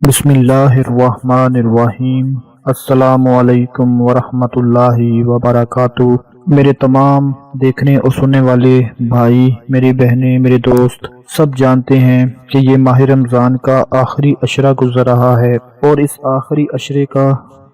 बिस्मिल्लाहिर्रहमानिर्रहीम। अस्सलामुअलैकुम वरहमतुल्लाहि वबरकातुहू। मेरे तमाम देखने और सुनने वाले भाई, मेरी बहनें, मेरे दोस्त सब जानते हैं कि ये माह रमज़ान का आखिरी अशरा गुजर रहा है और इस आखिरी अशरे का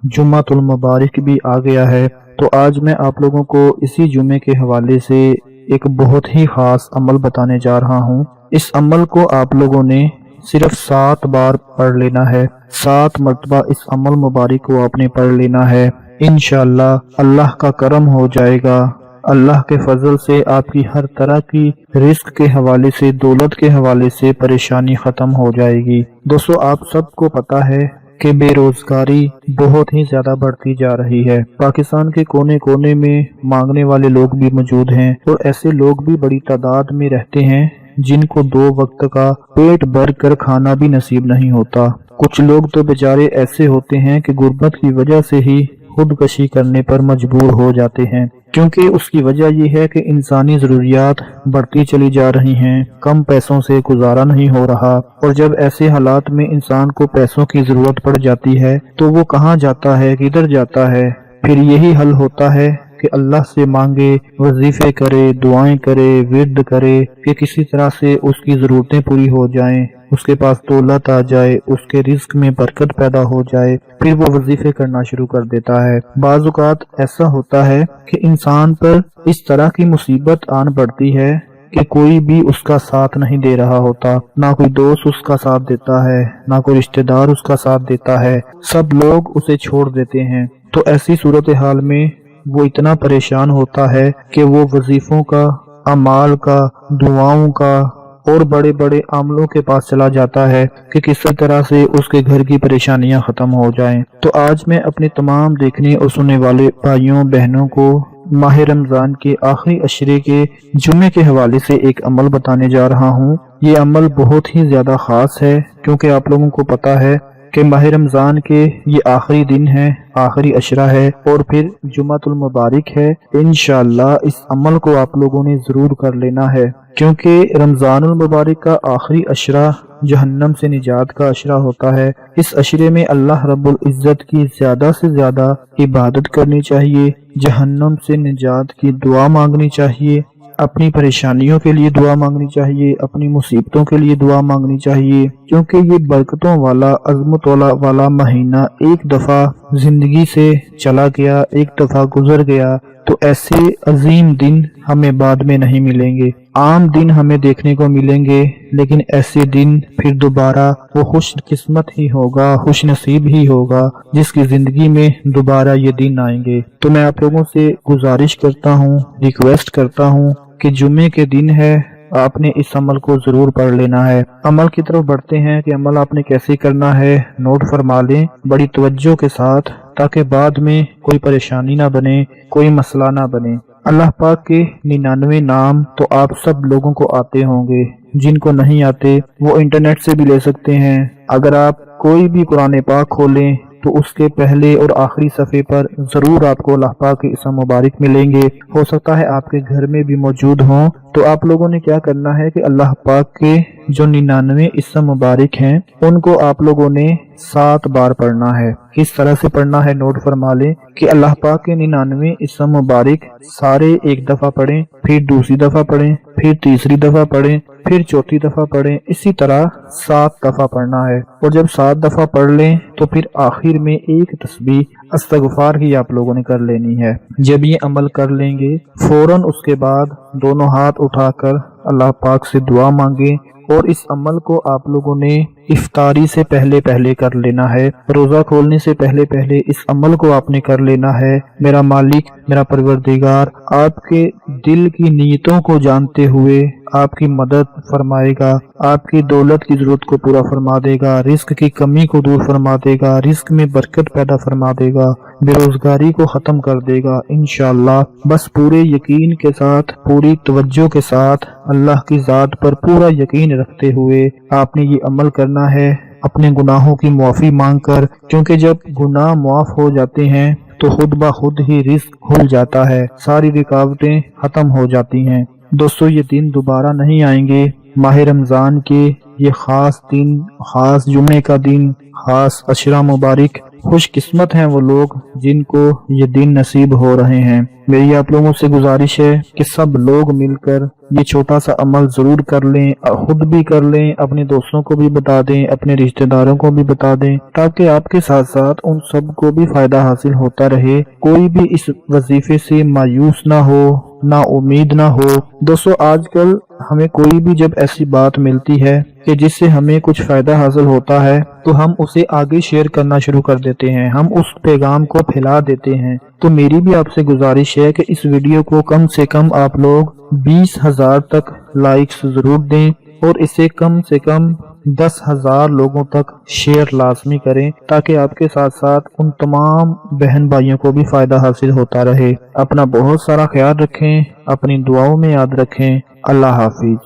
जुम्मतुल मुबारक भी आ गया है। तो आज मैं आप लोगों को इसी जुमे के हवाले से एक बहुत ही ख़ास अमल बताने जा रहा हूँ। इस अमल को आप लोगों ने सिर्फ 7 बार पढ़ लेना है। 7 मरतबा इस अमल मुबारक को आपने पढ़ लेना है। इंशाअल्लाह अल्लाह का करम हो जाएगा। अल्लाह के फजल से आपकी हर तरह की रिस्क के हवाले से, दौलत के हवाले से परेशानी खत्म हो जाएगी। दोस्तों, आप सबको पता है कि बेरोजगारी बहुत ही ज्यादा बढ़ती जा रही है। पाकिस्तान के कोने कोने में मांगने वाले लोग भी मौजूद हैं और ऐसे लोग भी बड़ी तादाद में रहते हैं जिनको 2 वक्त का पेट भर कर खाना भी नसीब नहीं होता। कुछ लोग तो बेचारे ऐसे होते हैं कि गुर्बत की वजह से ही खुदकशी करने पर मजबूर हो जाते हैं, क्योंकि उसकी वजह यह है कि इंसानी जरूरियात बढ़ती चली जा रही हैं, कम पैसों से गुजारा नहीं हो रहा। और जब ऐसे हालात में इंसान को पैसों की जरूरत पड़ जाती है तो वो कहाँ जाता है, किधर जाता है? फिर यही हल होता है कि अल्लाह से मांगे, वजीफे करे, दुआएं करे, विर्द करे कि किसी तरह से उसकी जरूरतें पूरी हो जाएं, उसके पास दौलत आ जाए, उसके रिस्क में बरकत पैदा हो जाए। फिर वो वजीफे करना शुरू कर देता है। बाज़ औक़ात ऐसा होता है कि इंसान पर इस तरह की मुसीबत आन पड़ती है कि कोई भी उसका साथ नहीं दे रहा होता, ना कोई दोस्त उसका साथ देता है, ना कोई रिश्तेदार उसका साथ देता है, सब लोग उसे छोड़ देते हैं। तो ऐसी सूरत हाल में वो इतना परेशान होता है कि वो वजीफों का, अमाल का, दुआओं का और बड़े बड़े आमलों के पास चला जाता है कि किस तरह से उसके घर की परेशानियां खत्म हो जाएं। तो आज मैं अपने तमाम देखने और सुनने वाले भाइयों बहनों को माह रमजान के आखिरी अशरे के जुम्मे के हवाले से एक अमल बताने जा रहा हूँ। ये अमल बहुत ही ज्यादा खास है, क्योंकि आप लोगों को पता है कि माह रमजान के ये आखिरी दिन है, आखिरी अशरा है और फिर जुम्मतुल मुबारक है। इंशाअल्लाह इस अमल को आप लोगों ने जरूर कर लेना है, क्योंकि रमजानुल मुबारक का आखिरी अशरा जहन्नम से निजात का अशरा होता है। इस अशरे में अल्लाह रब्बुल इज्जत की ज्यादा से ज्यादा इबादत करनी चाहिए, जहन्नम से निजात की दुआ मांगनी चाहिए, अपनी परेशानियों के लिए दुआ मांगनी चाहिए, अपनी मुसीबतों के लिए दुआ मांगनी चाहिए, क्योंकि ये बरकतों वाला, अज़मत वाला महीना एक दफा जिंदगी से चला गया, एक दफा गुजर गया। तो ऐसे अजीम दिन हमें बाद में नहीं मिलेंगे। आम दिन हमें देखने को मिलेंगे, लेकिन ऐसे दिन फिर दोबारा वो खुश किस्मत ही होगा, खुश नसीब ही होगा जिसकी जिंदगी में दोबारा ये दिन आएंगे। तो मैं आप लोगों से गुजारिश करता हूँ, रिक्वेस्ट करता हूँ कि जुम्मे के दिन है, आपने इस अमल को जरूर पढ़ लेना है। अमल की तरफ बढ़ते हैं कि अमल आपने कैसे करना है, नोट फरमा लें बड़ी तवज्जो के साथ, ताकि बाद में कोई परेशानी ना बने, कोई मसला ना बने। अल्लाह पाक के 99 नाम तो आप सब लोगों को आते होंगे, जिनको नहीं आते वो इंटरनेट से भी ले सकते हैं। अगर आप कोई भी कुरान पाक खोलें तो उसके पहले और आखिरी सफ़े पर जरूर आपको अल्लाह पाक के इसम मुबारक मिलेंगे। हो सकता है आपके घर में भी मौजूद हों। तो आप लोगों ने क्या करना है कि अल्लाह पाक के जो 99 इसम मुबारक हैं उनको आप लोगों ने 7 बार पढ़ना है। किस तरह से पढ़ना है नोट फरमा लें कि अल्लाह पाक के 99 इसम मुबारक सारे एक दफा पढ़ें, फिर दूसरी दफा पढ़ें, फिर तीसरी दफा पढ़ें, फिर चौथी दफा पढ़ें। इसी तरह 7 दफा पढ़ना है। और जब 7 दफा पढ़ लें तो फिर आखिर में एक तस्बीह इस्तगफार की आप लोगों ने कर लेनी है। जब ये अमल कर लेंगे फौरन उसके बाद दोनों हाथ उठाकर अल्लाह पाक से दुआ मांगे। और इस अमल को आप लोगों ने इफ्तारी से पहले पहले कर लेना है, रोजा खोलने से पहले पहले इस अमल को आपने कर लेना है। मेरा मालिक, मेरा परवरदिगार आपके दिल की नीयतों को जानते हुए आपकी मदद फरमाएगा, आपकी दौलत की जरूरत को पूरा फरमा देगा, रिस्क की कमी को दूर फरमा देगा, रिस्क में बरकत पैदा फरमा देगा, बेरोजगारी को खत्म कर देगा इंशाअल्लाह। बस पूरे यकीन के साथ, पूरी तवज्जो के साथ, अल्लाह की जात पर पूरा यकीन रखते हुए आपने ये अमल करना है, अपने गुनाहों की मुआफी मांग कर। क्योंकि जब गुनाह मुआफ हो जाते हैं तो खुद ब खुद ही रिस्क खुल जाता है, सारी रुकावटें खत्म हो जाती हैं। दोस्तों, ये दिन दोबारा नहीं आएंगे। माह रमजान के ये खास दिन, खास जुमे का दिन, खास अशरा मुबारक। खुश किस्मत हैं वो लोग जिनको ये दिन नसीब हो रहे हैं। मेरी आप लोगों से गुजारिश है कि सब लोग मिलकर ये छोटा सा अमल जरूर कर लें, खुद भी कर लें, अपने दोस्तों को भी बता दें, अपने रिश्तेदारों को भी बता दें, ताकि आपके साथ साथ उन सब को भी फायदा हासिल होता रहे। कोई भी इस वजीफे से मायूस ना हो, ना उम्मीद ना हो। दोस्तों, आजकल हमें कोई भी जब ऐसी बात मिलती है कि जिससे हमें कुछ फायदा हासिल होता है तो हम उसे आगे शेयर करना शुरू कर देते हैं, हम उस पैगाम को फैला देते हैं। तो मेरी भी आपसे गुजारिश है कि इस वीडियो को कम से कम आप लोग 20,000 तक लाइक्स जरूर दें और इसे कम से कम 10,000 लोगों तक शेयर लाजमी करें, ताकि आपके साथ साथ उन तमाम बहन भाइयों को भी फायदा हासिल होता रहे। अपना बहुत सारा ख्याल रखें, अपनी दुआओं में याद रखें। अल्लाह हाफिज।